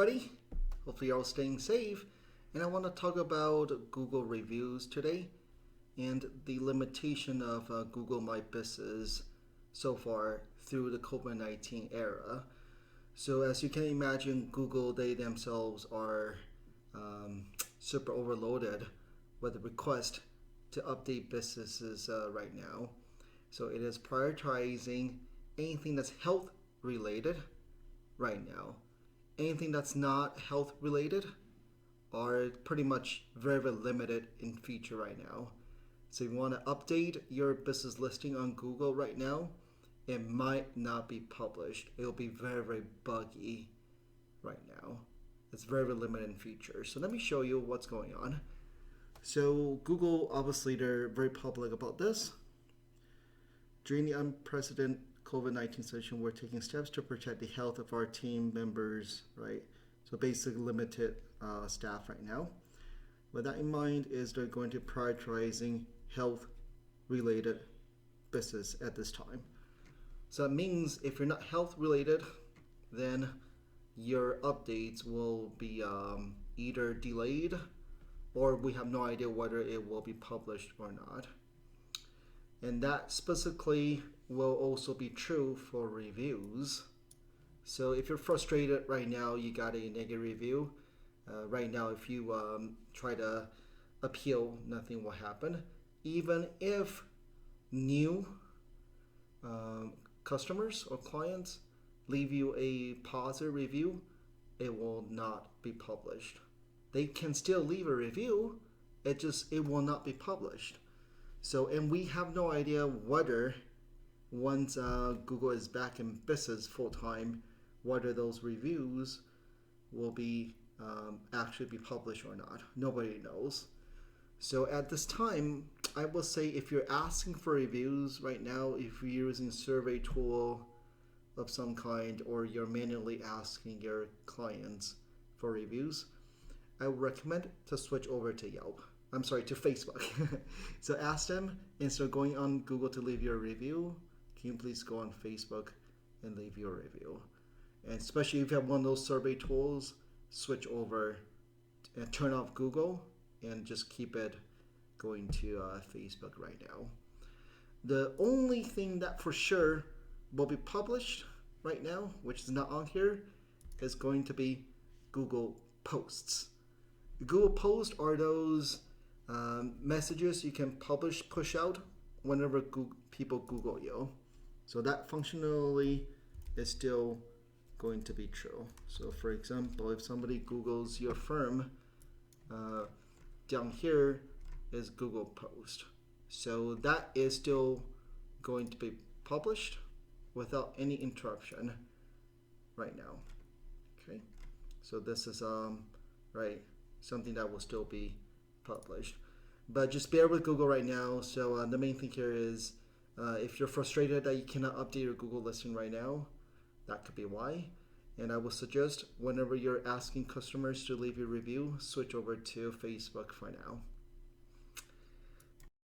Everybody, hopefully you're all staying safe. And I want to talk about Google reviews today and the limitation of Google My Business so far through the COVID-19 era. So as you can imagine, Google, they themselves are um, super overloaded with the request to update businesses right now. So it is prioritizing anything that's health related right now. Anything that's not health related are pretty much very limited in feature right now. So if you want to update your business listing on Google right now, it might not be published. It'll be very buggy right now. It's very limited in features. So let me show you what's going on. So Google, obviously, they're very public about this. During the unprecedented COVID-19 situation, we're taking steps to protect the health of our team members, right? So basically limited staff right now. With that in mind is they're going to prioritizing health related business at this time. So that means if you're not health related, then your updates will be either delayed or we have no idea whether it will be published or not. And that specifically will also be true for reviews. So if you're frustrated right now, you got a negative review. Right now, if you try to appeal, nothing will happen. Even if new customers or clients leave you a positive review, it will not be published. They can still leave a review, it will not be published. So, and we have no idea whether once Google is back in business full time, whether those reviews will be actually be published or not. Nobody knows. So at this time, I will say if you're asking for reviews right now, if you're using a survey tool of some kind, or you're manually asking your clients for reviews, I would recommend to switch over to Yelp. I'm sorry, to Facebook. So ask them, instead of going on Google to leave your review, can you please go on Facebook and leave your review? And especially if you have one of those survey tools, switch over and turn off Google and just keep it going to Facebook right now. The only thing that for sure will be published right now, which is not on here, is going to be Google Posts. Google Posts are those messages you can push out whenever people Google you. So that functionality is still going to be true. So for example, if somebody Googles your firm, down here is Google Post. So that is still going to be published without any interruption right now. Okay, so this is right, something that will still be published. But just bear with Google right now. So the main thing here is if you're frustrated that you cannot update your Google listing right now, that could be why. And I would suggest whenever you're asking customers to leave a review, switch over to Facebook for now.